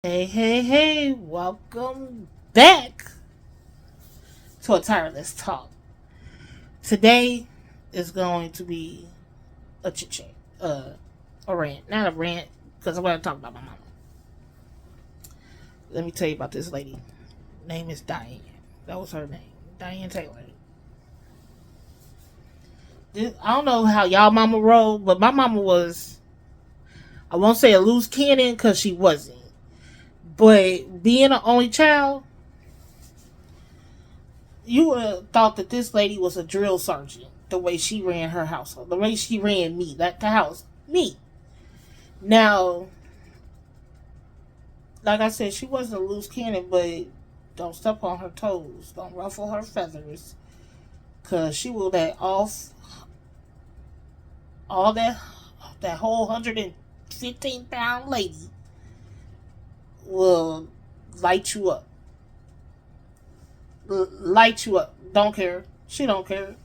Hey, hey, hey, welcome back to a tyraletstalk. Today is going to be a chit chat, a rant. Not a rant, because I'm going to talk about my mama. Let me tell you about this lady. Name is Diane. That was her name, Diane Taylor. I don't know how y'all mama rolled, but my mama was, I won't say a loose cannon, because she wasn't. But being an only child, you would have thought that this lady was a drill sergeant. The way she ran her household, the way she ran me, that the house, me. Now, like I said, she wasn't a loose cannon, but don't step on her toes, don't ruffle her feathers, cause she will let off all that whole 115-pound lady will light you up, light you up. Don't care. She don't care.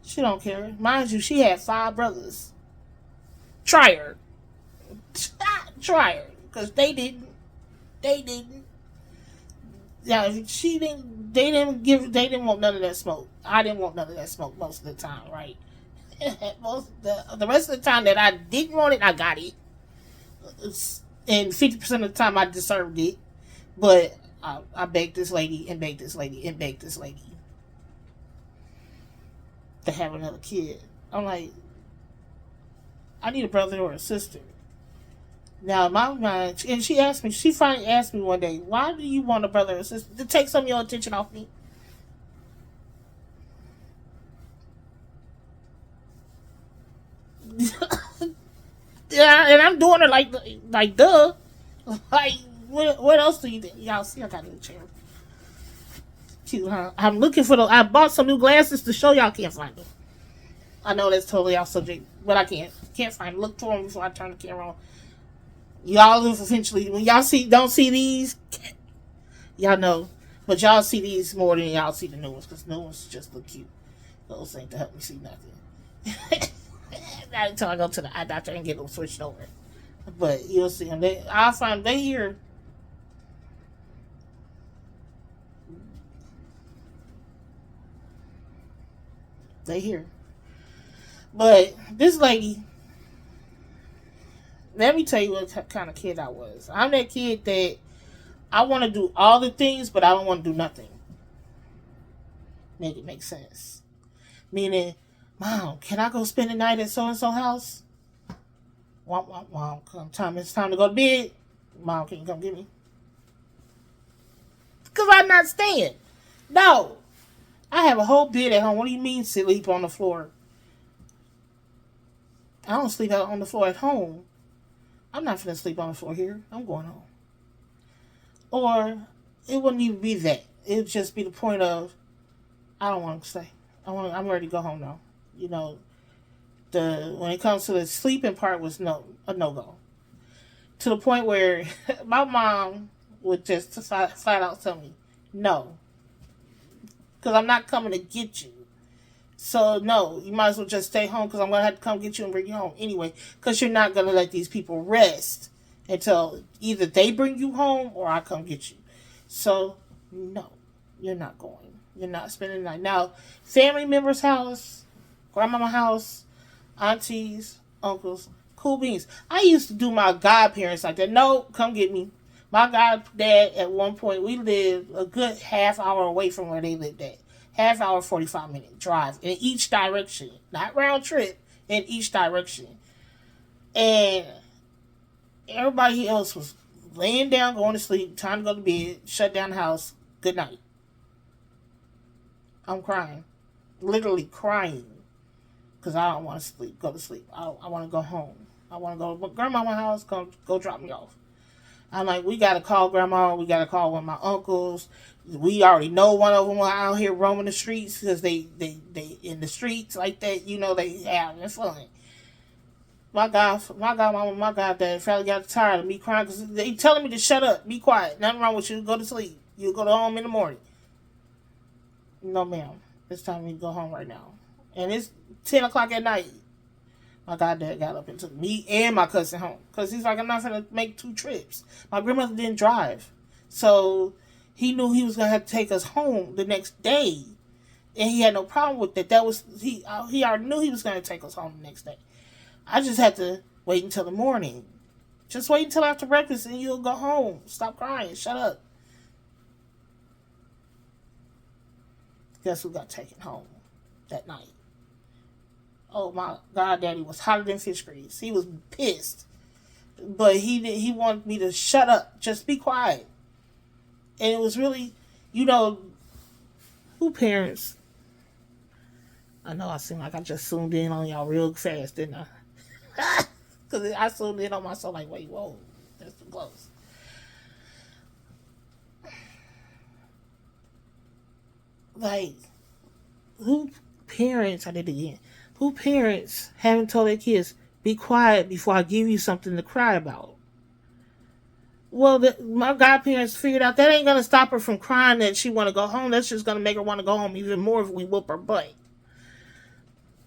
She don't care. Mind you, she had 5 brothers. Try her. Try her. Because they didn't. They didn't. Yeah, she didn't. They didn't give. They didn't want none of that smoke. I didn't want none of that smoke most of the time, right? The rest of the time that I didn't want it, I got it. And 50% of the time, I deserved it. But I begged this lady and begged this lady and begged this lady to have another kid. I'm like, I need a brother or a sister. Now, my mind, and she finally asked me one day, why do you want a brother or sister? To take some of your attention off me. Yeah, and I'm doing her like duh. Like, what else do you think? Y'all see, I got a new chair. Cute, huh? I'm looking for I bought some new glasses to show y'all, can't find them. I know that's totally off subject, but I can't find them. Look for them before I turn the camera on. Y'all eventually, when y'all don't see these, y'all know. But y'all see these more than y'all see the new ones, because new ones just look cute. Those ain't to help me see nothing. Not until I go to the eye doctor and get them switched over. But you'll see them. I'll find they here. They here. But this lady, let me tell you what kind of kid I was. I'm that kid that I want to do all the things, but I don't want to do nothing. Make it make sense. Meaning, Mom, can I go spend the night at so and so house? Womp womp womp. It's time to go to bed. Mom, can you come get me? Because I'm not staying. No. I have a whole bed at home. What do you mean sleep on the floor? I don't sleep out on the floor at home. I'm not finna sleep on the floor here. I'm going home. Or it wouldn't even be that. It would just be the point of I don't want to stay. I'm ready to go home now. You know, when it comes to the sleeping part was a no go. To the point where my mom would just flat out tell me, no, because I'm not coming to get you. So no, you might as well just stay home because I'm gonna have to come get you and bring you home anyway. Because you're not gonna let these people rest until either they bring you home or I come get you. So no, you're not going. You're not spending the night. Now, family members' house, grandmama house, aunties, uncles, cool beans. I used to do my godparents like that. No, come get me. My goddad at one point we lived a good half hour away from where they lived at. Half hour, 45-minute drive in each direction, not round trip, in each direction. And everybody else was laying down, going to sleep, time to go to bed, shut down the house. Good night. I'm crying, literally crying, because I don't want to sleep. Go to sleep. I want to go home. I want to go to grandma's house. Go drop me off. I'm like, we gotta call grandma. We gotta call one of my uncles. We already know one of them out here roaming the streets because they in the streets like that. You know they having fun. Mama, my God, Dad finally got tired of me crying because they telling me to shut up, be quiet, nothing wrong with you. Go to sleep. You go to home in the morning. No, ma'am. It's time for me to go home right now, and it's 10 o'clock at night. My goddad got up and took me and my cousin home. Because he's like, I'm not going to make 2 trips. My grandmother didn't drive. So he knew he was going to have to take us home the next day. And he had no problem with that. He already knew he was going to take us home the next day. I just had to wait until the morning. Just wait until after breakfast and you'll go home. Stop crying. Shut up. Guess who got taken home that night? Oh my God, Daddy was hotter than fish grease. He was pissed. But he wanted me to shut up. Just be quiet. And it was really, who parents? I know I seem like I just zoomed in on y'all real fast, didn't I? Because I zoomed in on myself like, wait, whoa, that's too close. Like, who parents, I did it again, who parents haven't told their kids, be quiet before I give you something to cry about? Well, my godparents figured out that ain't going to stop her from crying that she want to go home. That's just going to make her want to go home even more if we whoop her butt.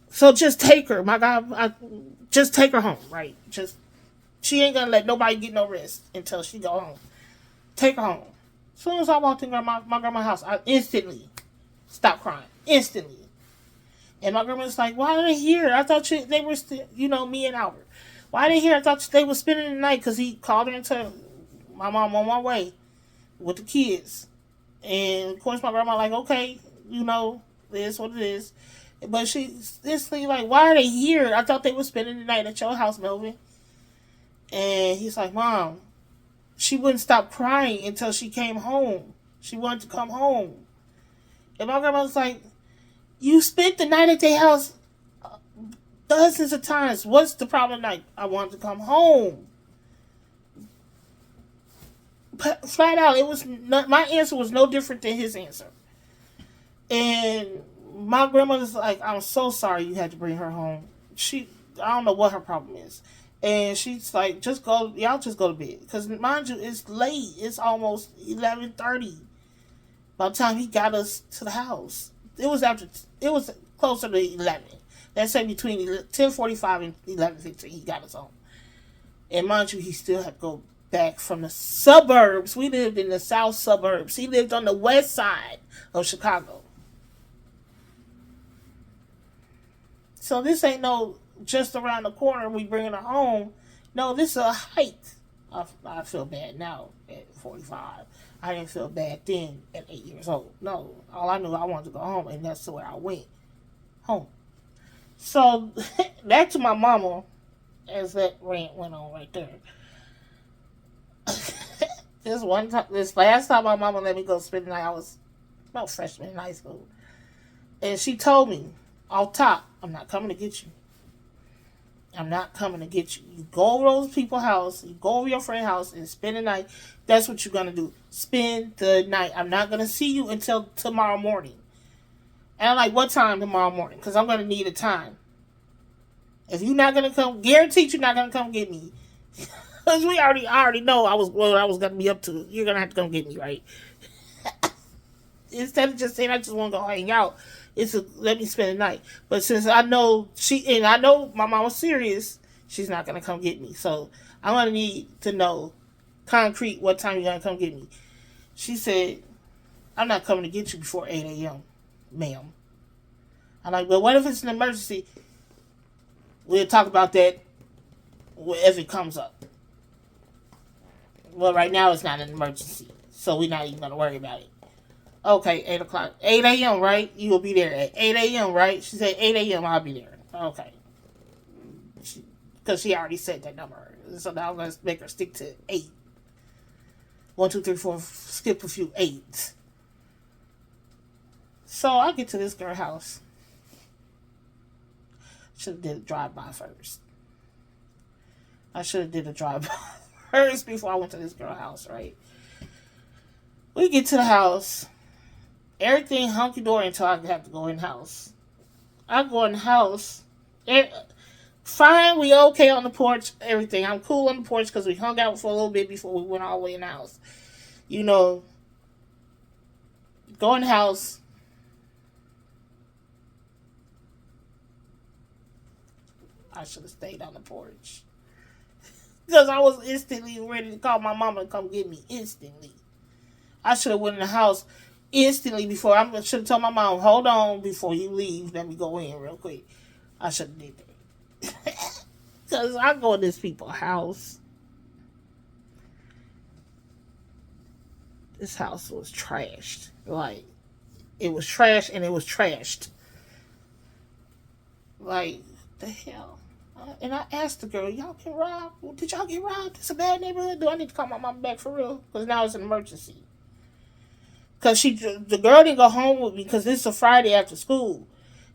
So just take her. Just take her home, right? She ain't going to let nobody get no rest until she go home. Take her home. As soon as I walked in my grandma's house, I instantly stopped crying. Instantly. And my grandma's like, why are they here? I thought they were still, me and Albert. Why are they here? I thought they were spending the night because he called her into my mom on my way with the kids. And of course my grandma like, okay, it is what it is. But she's instantly like, why are they here? I thought they were spending the night at your house, Melvin. And he's like, Mom, she wouldn't stop crying until she came home. She wanted to come home. And my grandma was like, you spent the night at their house dozens of times. What's the problem tonight? I wanted to come home. Flat out, my answer was no different than his answer. And my grandmother's like, I'm so sorry you had to bring her home. I don't know what her problem is. And she's like, y'all just go to bed. Because mind you, it's late. It's almost 11:30 by the time he got us to the house. It was closer to 11. Let's say between 10:45 and 11:15 he got us home. And mind you, he still had to go back from the suburbs. We lived in the south suburbs. He lived on the west side of Chicago. So this ain't no just around the corner we bringing her home. No, this is a hike. I feel bad now at 45. I didn't feel bad then at 8 years old. No, all I knew I wanted to go home, and that's where I went. Home. So back to my mama, as that rant went on right there. This last time my mama let me go spend the night, I was about freshman in high school. And she told me, off top, I'm not coming to get you. I'm not coming to get you. You go over those people's house, you go over your friend's house and spend the night. That's what you're going to do. Spend the night. I'm not going to see you until tomorrow morning. And I'm like, what time tomorrow morning? Because I'm going to need a time. If you're not going to come, guaranteed you're not going to come get me. Because I already know what I was going to be up to. You're going to have to come get me, right? Instead of just saying I just want to go hang out, let me spend the night. But since I know I know my mom was serious, she's not going to come get me. So I'm going to need to know concrete what time you're going to come get me. She said, I'm not coming to get you before 8 a.m., ma'am. I'm like, but what if it's an emergency? We'll talk about that if it comes up. Well, right now it's not an emergency, so we're not even going to worry about it. Okay, 8 o'clock. 8 a.m., right? You will be there at 8 a.m., right? She said 8 a.m., I'll be there. Okay. Because she already said that number. So now I'm going to make her stick to 8. 1, 2, 3, 4, skip a few 8s. So I get to this girl's house. Should have did a drive-by first. I should have did a drive-by first before I went to this girl's house, right? We get to the house. Everything hunky-dory until I have to go in the house. I go in the house. Fine, we okay on the porch, everything. I'm cool on the porch because we hung out for a little bit before we went all the way in the house. Go in the house. I should have stayed on the porch. Because I was instantly ready to call my mama to come get me instantly. I should have went in the house instantly before. I should have told my mom, hold on before you leave. Let me go in real quick. I should have did that. Because I go in this people's house. This house was trashed. Like, it was trash and it was trashed. Like, the hell? And I asked the girl, y'all get robbed? Did y'all get robbed? It's a bad neighborhood. Do I need to call my mom back for real? Because now it's an emergency. Because the girl didn't go home with me because this is a Friday after school.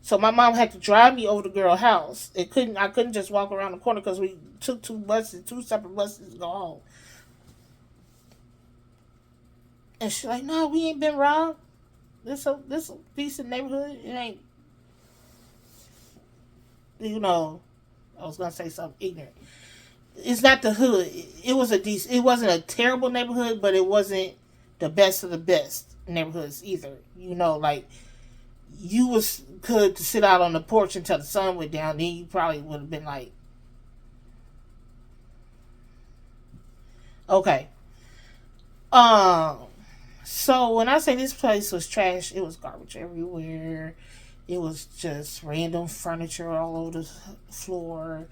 So my mom had to drive me over to the girl's house. I couldn't just walk around the corner because we took two separate buses to go home. And she's like, no, we ain't been robbed. This a decent neighborhood. It ain't, I was gonna say something ignorant. It's not the hood. It was a decent. It wasn't a terrible neighborhood, but it wasn't the best of the best neighborhoods either. Like you was could to sit out on the porch until the sun went down. Then you probably would have been like, okay. So when I say this place was trash, it was garbage everywhere. It was just random furniture all over the floor.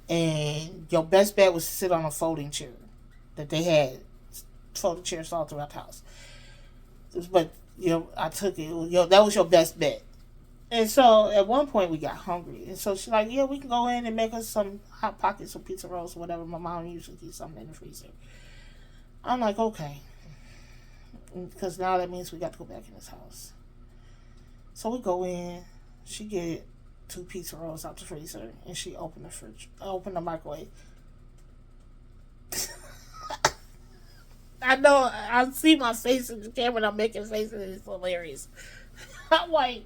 And your best bet was to sit on a folding chair that they had folding chairs all throughout the house. But, I took it. That was your best bet. And so at one point we got hungry. And so she's like, yeah, we can go in and make us some Hot Pockets or pizza rolls or whatever. My mom usually keeps something in the freezer. I'm like, okay. Because now that means we got to go back in this house. So we go in. She get 2 pizza rolls out the freezer, and she opened the microwave. I know. I see my face in the camera, and I'm making faces, and it's hilarious. I'm like,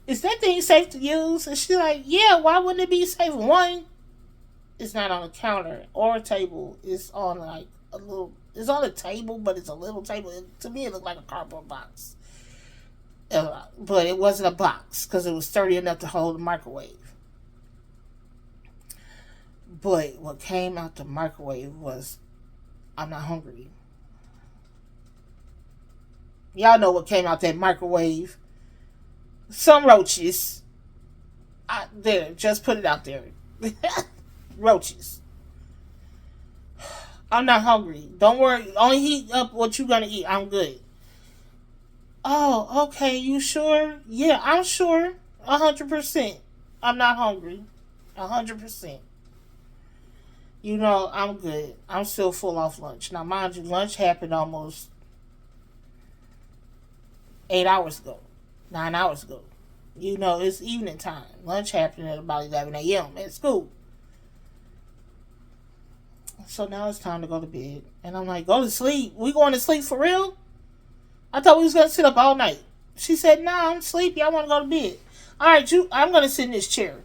is that thing safe to use? And she's like, yeah. Why wouldn't it be safe? One, it's not on a counter or a table. It's on like a little. It's on a table, but it's a little table. To me, it looked like a cardboard box. But it wasn't a box because it was sturdy enough to hold a microwave. But what came out the microwave was, I'm not hungry. Y'all know what came out that microwave. Some roaches. Just put it out there. Roaches. I'm not hungry. Don't worry. Only heat up what you're going to eat. I'm good. Oh, okay. You sure? Yeah, I'm sure. 100%. I'm not hungry. 100%. I'm good. I'm still full off lunch. Now, mind you, lunch happened almost 8 hours ago. 9 hours ago. It's evening time. Lunch happened at about 11 a.m. at school. So now it's time to go to bed. And I'm like, go to sleep. We going to sleep for real? I thought we was going to sit up all night. She said, nah, I'm sleepy. I want to go to bed. All right, I'm going to sit in this chair.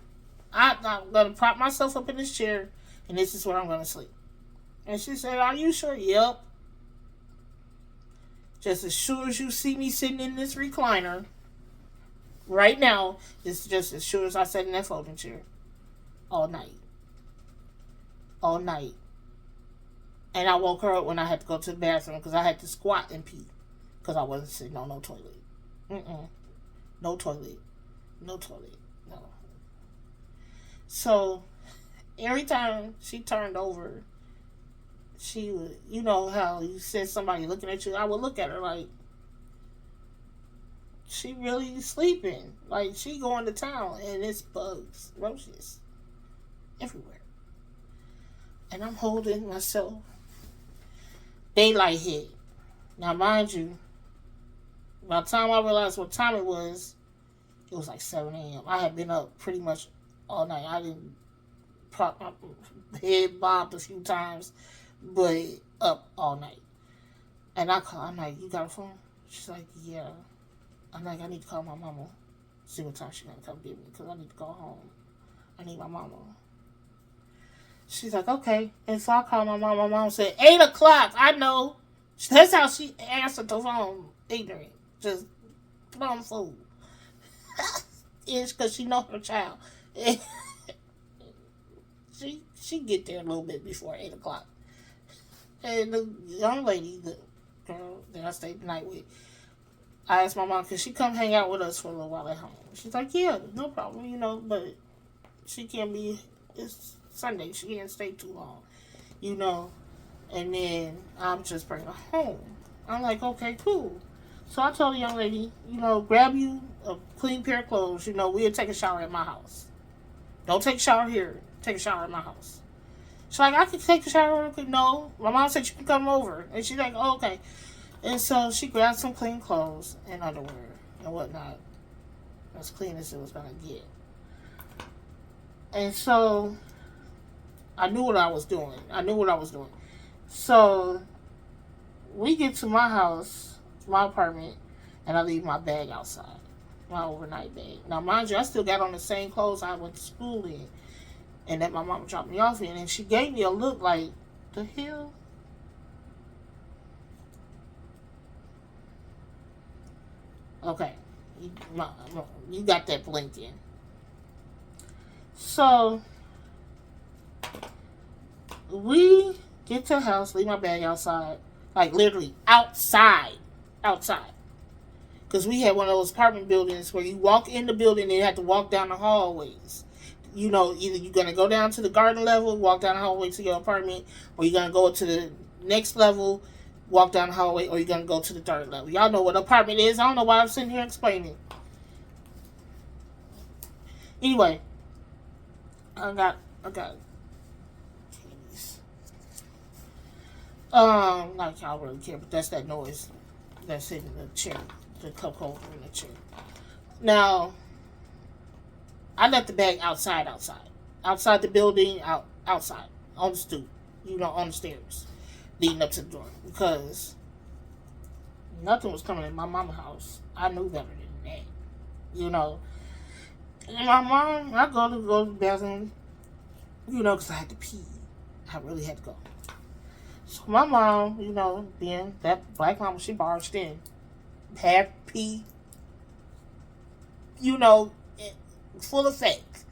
I'm going to prop myself up in this chair, and this is where I'm going to sleep. And she said, are you sure? Yep. Just as sure as you see me sitting in this recliner right now, it's just as sure as I sat in that folding chair all night. All night. And I woke her up when I had to go to the bathroom because I had to squat and pee because I wasn't sitting on no toilet. No toilet. No toilet. No. So, every time she turned over, she would, how you said somebody looking at you, I would look at her like, she really sleeping. Like, she going to town and it's bugs, roaches, everywhere. And I'm holding myself. Daylight hit. Now, mind you, by the time I realized what time it was like 7 a.m. I had been up pretty much all night. I didn't prop my head bobbed a few times, but up all night. And I'm like, you got a phone? She's like, yeah. I'm like, I need to call my mama. See what time she's going to come get me because I need to go home. I need my mama. She's like, okay. And so I called my mom. My mom said, 8 o'clock. I know. That's how she answered the phone. Ignorant. Just plum fool. It's because she knows her child. And she get there a little bit before 8 o'clock. And the young lady, the girl that I stayed the night with, I asked my mom, could she come hang out with us for a little while at home? She's like, yeah, no problem, but she can't be, it's Sunday, she can't stay too long, you know. And then I'm just bringing her home. I'm like, okay, cool. So I told the young lady, grab you a clean pair of clothes. We'll take a shower at my house. Don't take a shower here. Take a shower at my house. She's like, I can take a shower real quick. No. My mom said she can come over. And she's like, oh, okay. And so she grabbed some clean clothes and underwear and whatnot. As clean as it was going to get. And so I knew what I was doing. So we get to my house, my apartment, and I leave my bag outside. My overnight bag. Now, mind you, I still got on the same clothes I went to school in. And that my mom dropped me off in. And she gave me a look like, the hell? Okay. You got that blinked in. So, we get to the house, leave my bag outside. Like, literally, outside. Because we had one of those apartment buildings where you walk in the building and you have to walk down the hallways. Either you're going to go down to the garden level, walk down the hallway to your apartment, or you're going to go to the next level, walk down the hallway, or you're going to go to the third level. Y'all know what an apartment is. I don't know why I'm sitting here explaining. Anyway, I got candies. Not y'all really care, but that's that noise that's in the chair, the cup holder in the chair. Now, I left the bag outside the building, outside on the stoop, on the stairs, leading up to the door, because nothing was coming in my mama's house. I knew better than that, And my mom, I go to the bathroom, because I had to pee. I really had to go. So my mom, being that black mama, she barged in, had pee, full effect,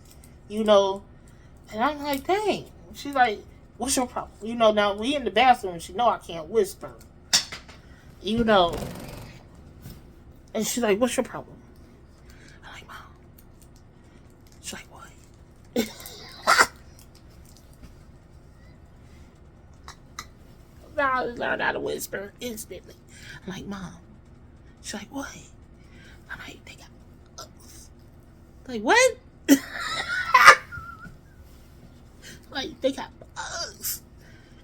and I'm like, dang. She's like, what's your problem? Now we in the bathroom, she know I can't whisper, and she's like, what's your problem? I'm like, Mom. She's like, what? Now I learned how to whisper instantly. I'm like, Mom. She's like, what? I'm like, they got bugs. Like, what? Like, they got bugs.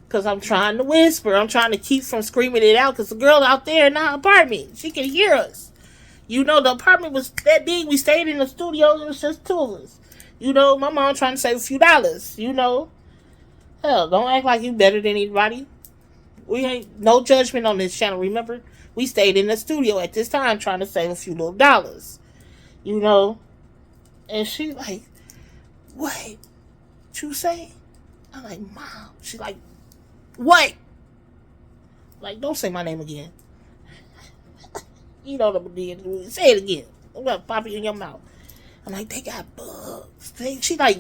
Because I'm trying to whisper. I'm trying to keep from screaming it out. Because the girl out there in our apartment, she can hear us. The apartment was that big. We stayed in the studio. It was just two of us. My mom trying to save a few dollars. Hell, don't act like you better than anybody. We ain't no judgment on this channel. Remember, we stayed in the studio at this time trying to save a few little dollars. And she like, what you say? I'm like, Mom. She like, what? Like, don't say my name again. What I'm doing. Say it again. I'm gonna pop it in your mouth. I'm like, they got bugs. She like,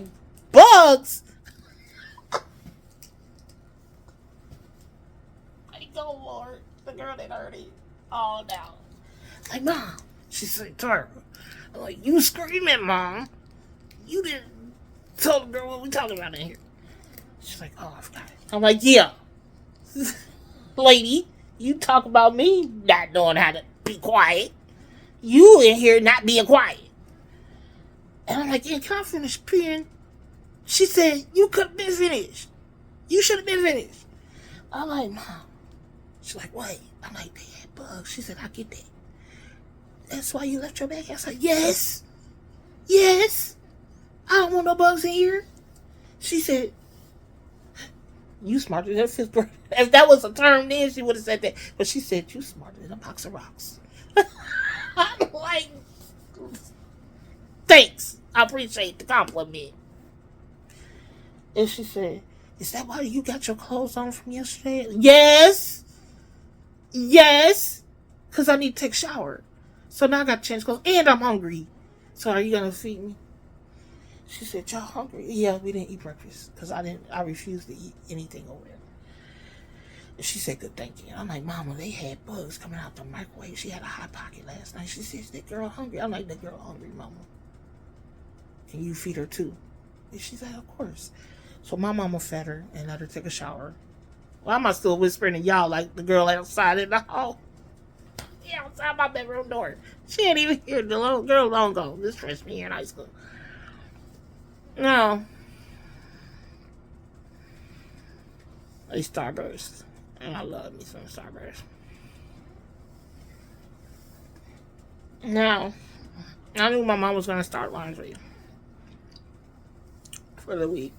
bugs? Like, oh Lord. The girl that heard it all down. Like, Mom. She said, Tara. I'm like, you screaming, Mom. You didn't tell the girl what we talking about in here. She's like, oh, I forgot it. I'm like, yeah. Lady, you talk about me not knowing how to be quiet. You in here not being quiet. And I'm like, yeah, can I finish peeing? She said, you could have been finished. You should have been finished. I'm like, Mom. She's like, wait. I'm like, they had bugs. She said, I get that. That's why you left your bag? I was like, yes. Yes. I don't want no bugs in here. She said, you smarter than a fifth grader. If that was a term then, she would have said that. But she said, you smarter than a box of rocks. I'm like, thanks. I appreciate the compliment. And she said, is that why you got your clothes on from yesterday? Yes. Yes. Because I need to take a shower. So now I got to change clothes. And I'm hungry. So are you going to feed me? She said, y'all hungry? Yeah, we didn't eat breakfast because I refused to eat anything over there. And she said, good thinking. I'm like, Mama, they had bugs coming out the microwave. She had a Hot Pocket last night. She says, that girl hungry. I'm like, that girl hungry, Mama. Can you feed her too? And she said, of course. So my mama fed her and let her take a shower. Why am I still whispering to y'all like the girl outside in the hall? Yeah, outside my bedroom door. She ain't even here. The little girl long ago. This freshman year in high school. No. A Starburst. And I love me some Starburst. Now, I knew my mom was going to start laundry for the week.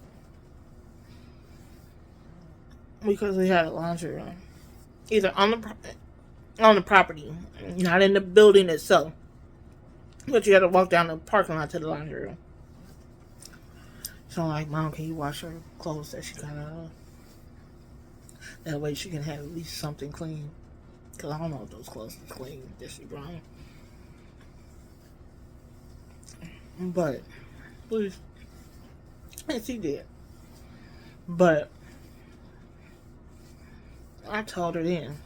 Because we had a laundry room. Either on the property, not in the building itself. But you had to walk down the parking lot to the laundry room. So I'm like, Mom, can you wash her clothes that she got out? That way she can have at least something clean. Because I don't know if those clothes are clean that she brought. But, please. And she did. But, I told her then,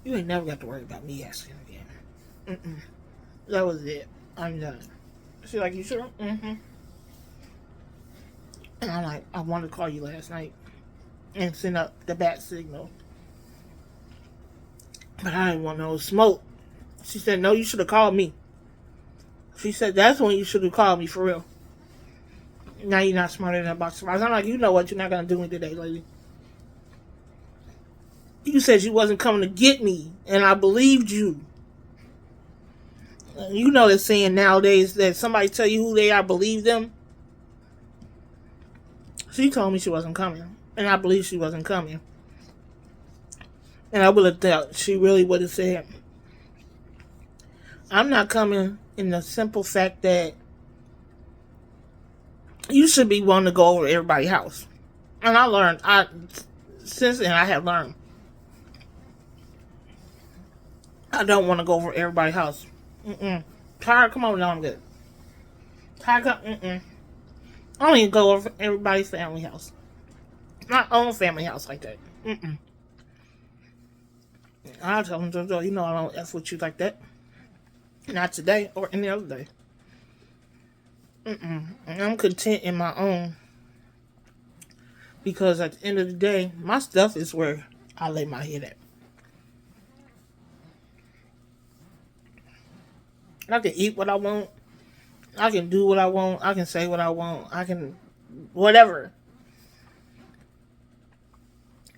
you ain't never got to worry about me asking again. That was it. I'm done. She's like, you sure? And I'm like, I wanted to call you last night and send up the bat signal. But I didn't want no smoke. She said, no, you should have called me. She said, that's when you should have called me for real. Now you're not smarter than a box of fries. I'm like, you know what? You're not going to do me today, lady. You said you wasn't coming to get me, and I believed you. You know they're saying nowadays that somebody tell you who they are, believe them. She told me she wasn't coming, and I believe she wasn't coming. And I would have thought she really would have said, I'm not coming in the simple fact that you should be wanting to go over to everybody's house. And I learned, since then I have learned, I don't want to go over everybody's house. Tired, come on, now I'm good. Tired, come, I don't even go over everybody's family house. My own family house like that. I tell them, Jojo, you know I don't F with you like that. Not today or any other day. And I'm content in my own. Because at the end of the day, my stuff is where I lay my head at. I can eat what I want. I can do what I want. I can say what I want. I can whatever.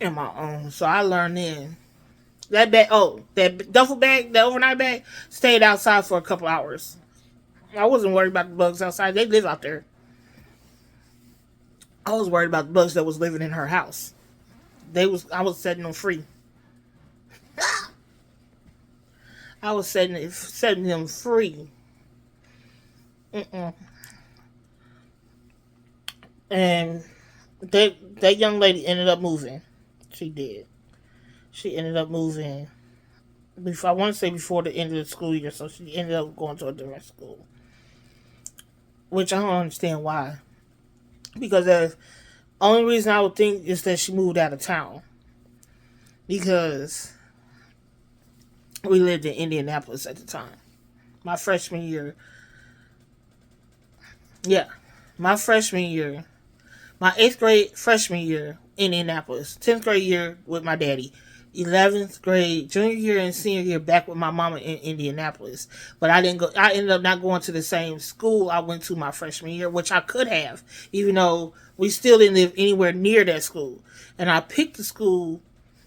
In my own. So I learned then. That bag, that duffel bag, that overnight bag, stayed outside for a couple hours. I wasn't worried about the bugs outside. They live out there. I was worried about the bugs that was living in her house. I was setting them free. I was setting them free. And that young lady ended up moving. She did. She ended up moving before, I want to say before the end of the school year, so she ended up going to a different school. Which I don't understand why. Because the only reason I would think is that she moved out of town. Because we lived in Indianapolis at the time. My freshman year. Yeah. My freshman year. My 8th grade freshman year in Indianapolis. 10th grade year with my daddy. 11th grade, junior year and senior year back with my mama in Indianapolis. But I didn't go. I ended up not going to the same school I went to my freshman year, which I could have, even though we still didn't live anywhere near that school. And I picked the school,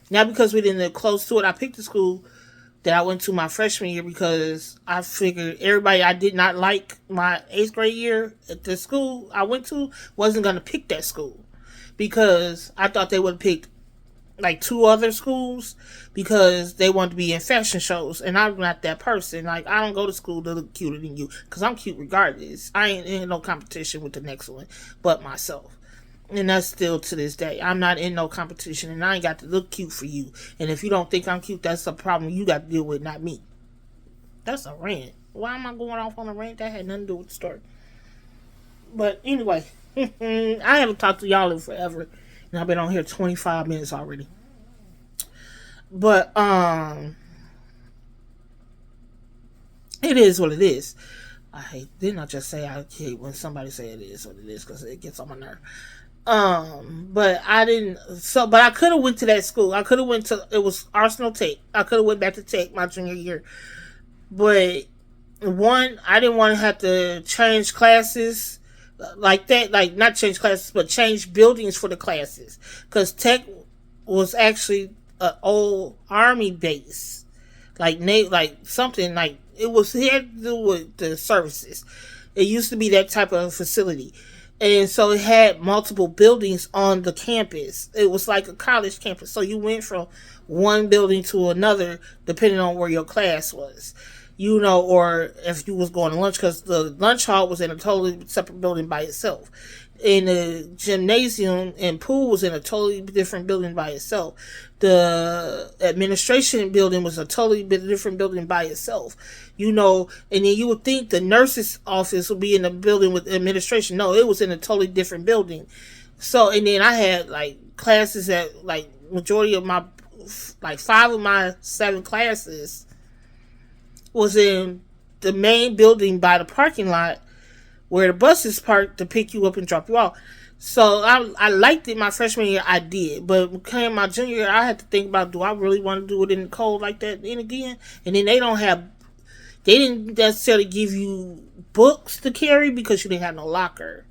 not because we didn't live close to it. I picked the school that I went to my freshman year because I figured everybody I did not like my 8th grade year at the school I went to wasn't going to pick that school. Because I thought they would have picked like 2 other schools because they wanted to be in fashion shows, and I'm not that person. Like, I don't go to school to look cuter than you because I'm cute regardless. I ain't in no competition with the next one but myself, and that's still to this day. I'm not in no competition, and I ain't got to look cute for you. And if you don't think I'm cute, that's a problem you got to deal with, not me. That's a rant. Why am I going off on a rant? That had nothing to do with the story. But anyway, I haven't talked to y'all in forever, and I've been on here 25 minutes already. But it is what it is. I hate. Didn't I just say I hate when somebody say it is what it is because it gets on my nerve. But I didn't. So, but I could have went to that school. I could have went to. It was Arsenal Tech. I could have went back to Tech my junior year. But one, I didn't want to have to change classes like that. Like not change classes, but change buildings for the classes because Tech was actually an old army base, like something like it was had to do with the services. It used to be that type of facility. And so it had multiple buildings on the campus. It was like a college campus. So you went from one building to another depending on where your class was. Or if you was going to lunch, because the lunch hall was in a totally separate building by itself. And the gymnasium and pool was in a totally different building by itself. The administration building was a totally different building by itself. And then you would think the nurse's office would be in a building with administration. No, it was in a totally different building. So, and then I had like classes at like majority of my, like 5 of my 7 classes was in the main building by the parking lot where the buses parked to pick you up and drop you off. So I liked it my freshman year, I did. But came my junior year, I had to think about, do I really want to do it in the cold like that and again? And then they didn't necessarily give you books to carry because you didn't have no locker.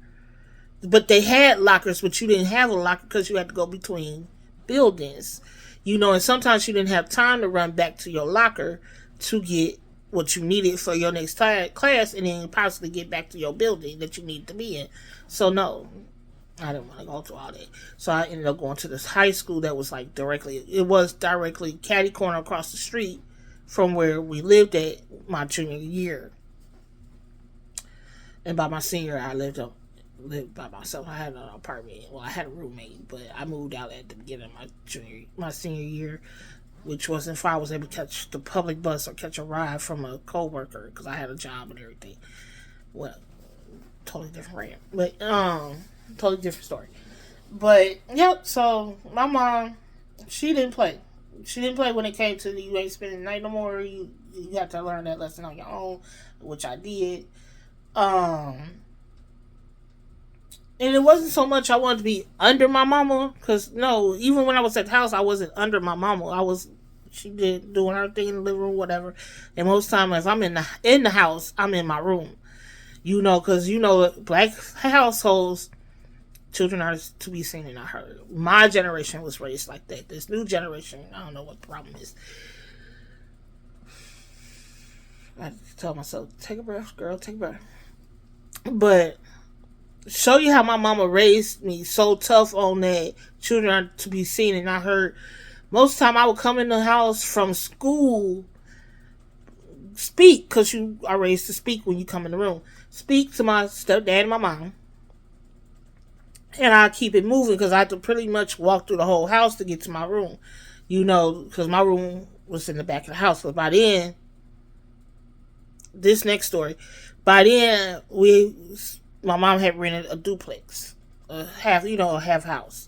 But they had lockers, but you didn't have a locker because you had to go between buildings. And sometimes you didn't have time to run back to your locker to get what you needed for your next class and then possibly get back to your building that you need to be in. So no, I didn't want to go through all that. So I ended up going to this high school that was like directly catty corner across the street from where we lived at my junior year. And by my senior, I lived by myself. I had an apartment. Well, I had a roommate, but I moved out at the beginning of my senior year, which wasn't if I was able to catch the public bus or catch a ride from a coworker because I had a job and everything. Well, totally different rant, but totally different story. But yep. So my mom, she didn't play. She didn't play when it came to you ain't spending the night no more. You have to learn that lesson on your own, which I did. And it wasn't so much I wanted to be under my mama, because no, even when I was at the house, I wasn't under my mama. She did doing her thing in the living room, whatever. And most time, if I'm in the house, I'm in my room. Because black households, children are to be seen and not heard. My generation was raised like that. This new generation, I don't know what the problem is. I tell myself, take a breath, girl, take a breath. But show you how my mama raised me so tough on that children are to be seen and not heard. Most time I would come in the house from school, speak, because you are raised to speak when you come in the room. Speak to my stepdad and my mom. And I keep it moving because I had to pretty much walk through the whole house to get to my room. Because my room was in the back of the house. But by then, this next story, by then, my mom had rented a duplex, a half house,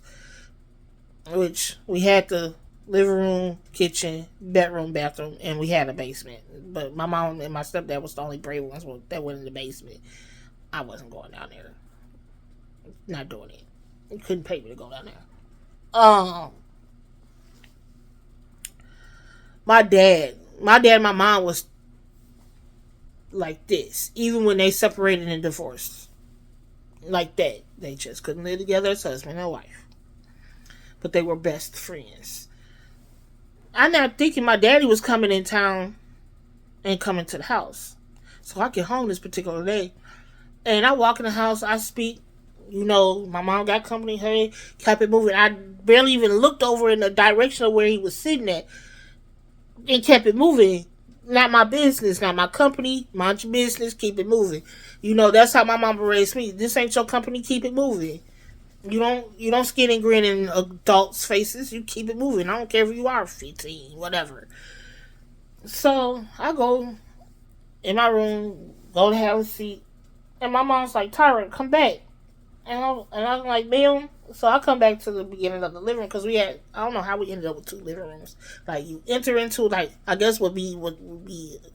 which we had the living room, kitchen, bedroom, bathroom, and we had a basement. But my mom and my stepdad was the only brave ones that went in the basement. I wasn't going down there. Not doing it. You couldn't pay me to go down there. My dad and my mom was like this, even when they separated and divorced. Like that. They just couldn't live together as husband and wife. But they were best friends. I'm not thinking my daddy was coming in town and coming to the house. So I get home this particular day. And I walk in the house, I speak. My mom got company, hey, kept it moving. I barely even looked over in the direction of where he was sitting at. And kept it moving. Not my business, not my company. Mind your business, keep it moving. That's how my mama raised me. This ain't your company, keep it moving. You don't skin and grin in adults' faces. You keep it moving. I don't care if you are 15, whatever. So I go in my room, go to have a seat, And my mom's like, Tyra, come back. And I'm like, ma'am. So I come back to the beginning of the living room because we had, I don't know how we ended up with two living rooms. Like you enter into, like, I guess would be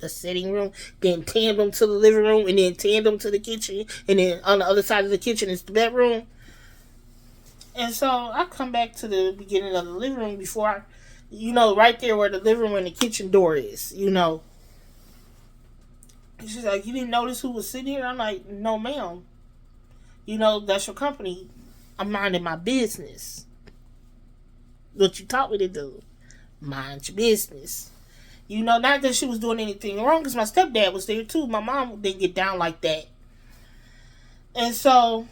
the sitting room, then tandem to the living room, and then tandem to the kitchen, and then on the other side of the kitchen is the bedroom. And so I come back to the beginning of the living room before I, right there where the living room and the kitchen door is. She's like, you didn't notice who was sitting here? I'm like, no, ma'am. That's your company. I'm minding my business. What you taught me to do. Mind your business. Not that she was doing anything wrong because my stepdad was there too. My mom didn't get down like that. And so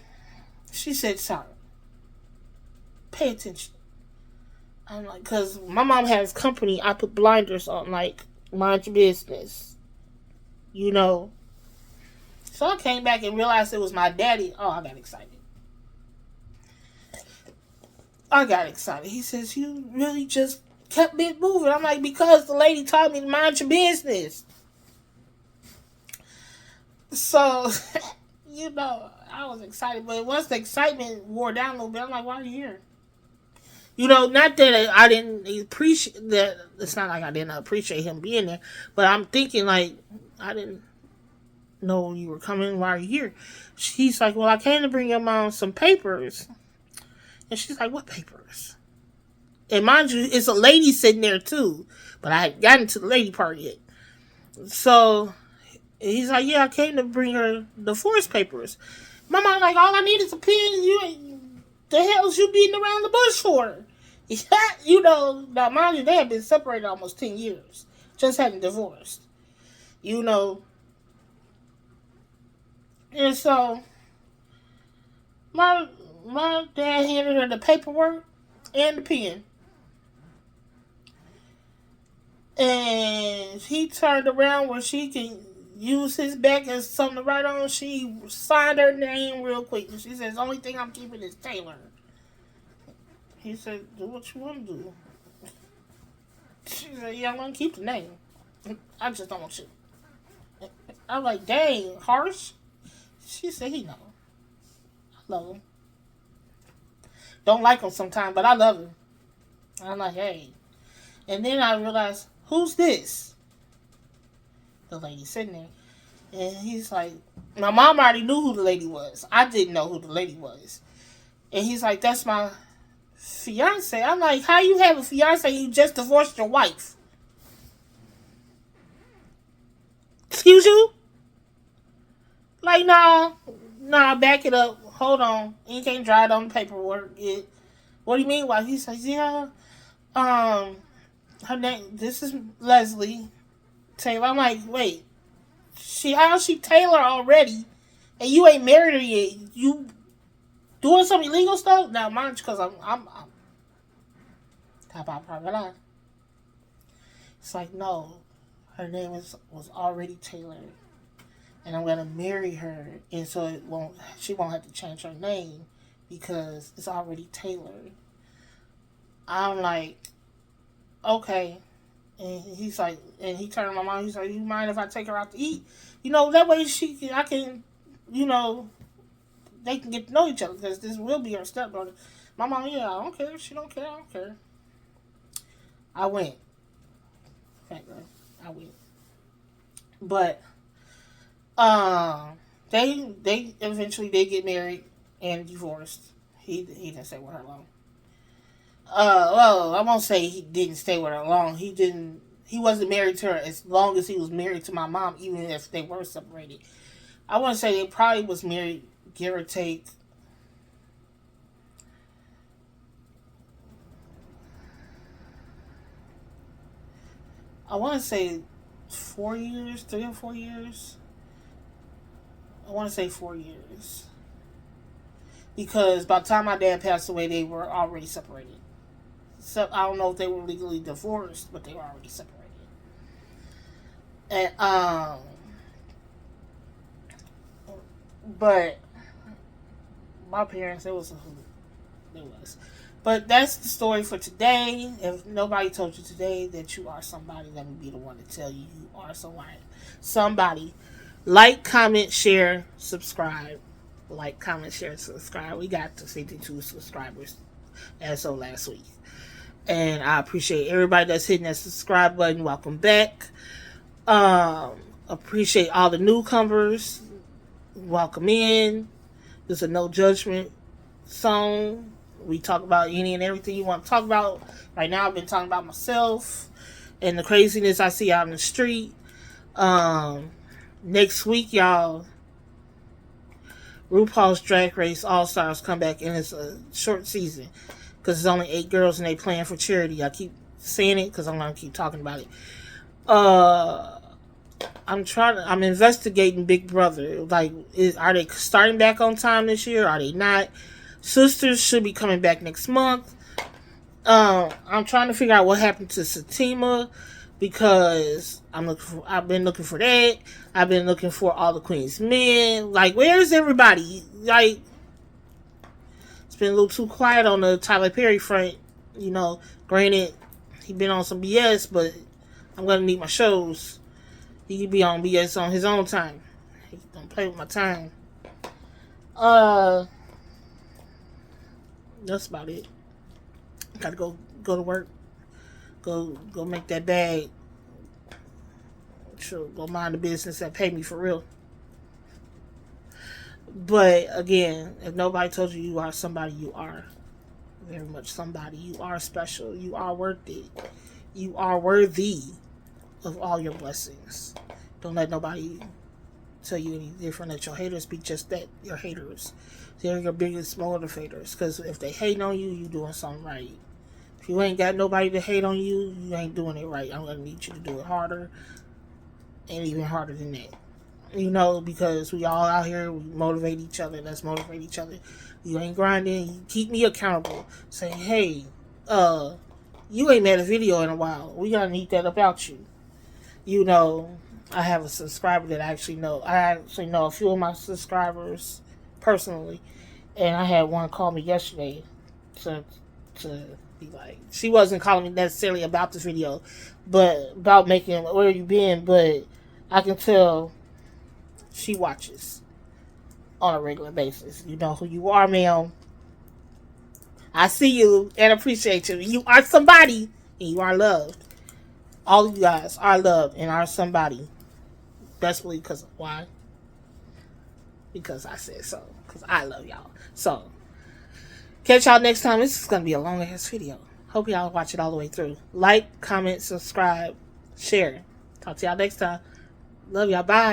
she said, sorry, pay attention. I'm like, because my mom has company. I put blinders on, like, mind your business. You know. So I came back and realized it was my daddy. Oh, I got excited. He says, you really just kept it moving. I'm like, because the lady taught me to mind your business. So, I was excited. But once the excitement wore down a little bit, I'm like, why are you here? Not that I didn't appreciate that. It's not like I didn't appreciate him being there. But I'm thinking, like, I didn't know you were coming. Why are you here? She's like, well, I came to bring your mom some papers. And she's like, what papers? And mind you, it's a lady sitting there too. But I hadn't gotten to the lady part yet. So he's like, yeah, I came to bring her divorce papers. My mom like, all I need is a pen. The hell's you beating around the bush for? Now mind you, they had been separated almost 10 years. Just hadn't divorced. And so my dad handed her the paperwork and the pen. And he turned around where she can use his back as something to write on. She signed her name real quick. And she says, the only thing I'm keeping is Taylor. He said, do what you want to do. She said, yeah, I'm going to keep the name. I just don't want you. I'm like, dang, harsh. She said, he know. I love him. Don't like him sometimes, but I love him. I'm like, hey. And then I realized, who's this? The lady sitting there. And he's like, my mom already knew who the lady was. I didn't know who the lady was. And he's like, that's my fiance. I'm like, how you have a fiance? You just divorced your wife. Excuse you? Like, nah, back it up. Hold on. You can't drive on the paperwork. What do you mean? Why? He says, yeah. Her name. This is Leslie Taylor. I'm like, wait. How's she Taylor already? And you ain't married her yet. You doing some illegal stuff? Now, mind you, because I'm top out private eye. It's like, no. Her name was already Taylor. And I'm gonna marry her, and so she won't have to change her name because it's already Taylor. I'm like, okay. And he's like, and he turned to my mom. He's like, you mind if I take her out to eat? That way I can, they can get to know each other because this will be her stepbrother. My mom, yeah, I don't care. She don't care. I don't care. I went. Fat girl. I went. But they eventually did get married and divorced. He didn't stay with her long. Well, I won't say he didn't stay with her long. He wasn't married to her as long as he was married to my mom, even if they were separated. I want to say they probably was married, give or take. I want to say 4 years, 3 or 4 years. I want to say 4 years. Because by the time my dad passed away, they were already separated. So I don't know if they were legally divorced, but they were already separated. And but my parents, it was a hoot. It was. But that's the story for today. If nobody told you today that you are somebody, let me be the one to tell you you are somebody. Somebody. Like, comment, share, subscribe. Like, comment, share, subscribe. We got to 52 subscribers as of last week. And I appreciate everybody that's hitting that subscribe button. Welcome back. Appreciate all the newcomers. Welcome in. This is a no judgment song. We talk about any and everything you want to talk about. Right now, I've been talking about myself and the craziness I see out in the street. Next week, y'all, RuPaul's Drag Race All Stars come back, and it's a short season because it's only 8 girls and they playing for charity. I keep saying it because I'm gonna keep talking about it. I'm investigating Big Brother. Like, are they starting back on time this year? Are they not? Sisters should be coming back next month. I'm trying to figure out what happened to Satima because I've been looking for that. I've been looking for all the Queen's men. Like, where's everybody? Like, it's been a little too quiet on the Tyler Perry front. You know, granted, he been on some BS, but I'm gonna need my shows. He could be on BS on his own time. He don't play with my time. That's about it. Gotta go to work. Go make that bag. Sure, go mind the business and pay me for real. But again, if nobody told you you are somebody, you are very much somebody. You are special. You are worth it. You are worthy of all your blessings. Don't let nobody tell you any different. Let your haters be just that. Your haters. They're your biggest motivators. Because if they hate on you, you doing something right. If you ain't got nobody to hate on you, you ain't doing it right. I'm going to need you to do it harder. And even harder than that. You know, because we all out here, we motivate each other. Let's motivate each other. You ain't grinding. You keep me accountable. Saying, hey, you ain't made a video in a while. We gotta need that about you. You know, I have a subscriber that I actually know. I actually know a few of my subscribers personally. And I had one call me yesterday to be like, she wasn't calling me necessarily about this video, but about making, where you been, but I can tell she watches on a regular basis. You know who you are, ma'am. I see you and appreciate you. You are somebody and you are loved. All of you guys are loved and are somebody. Best believe because why? Because I said so. Because I love y'all. So, catch y'all next time. This is going to be a long ass video. Hope y'all watch it all the way through. Like, comment, subscribe, share. Talk to y'all next time. Love y'all. Bye.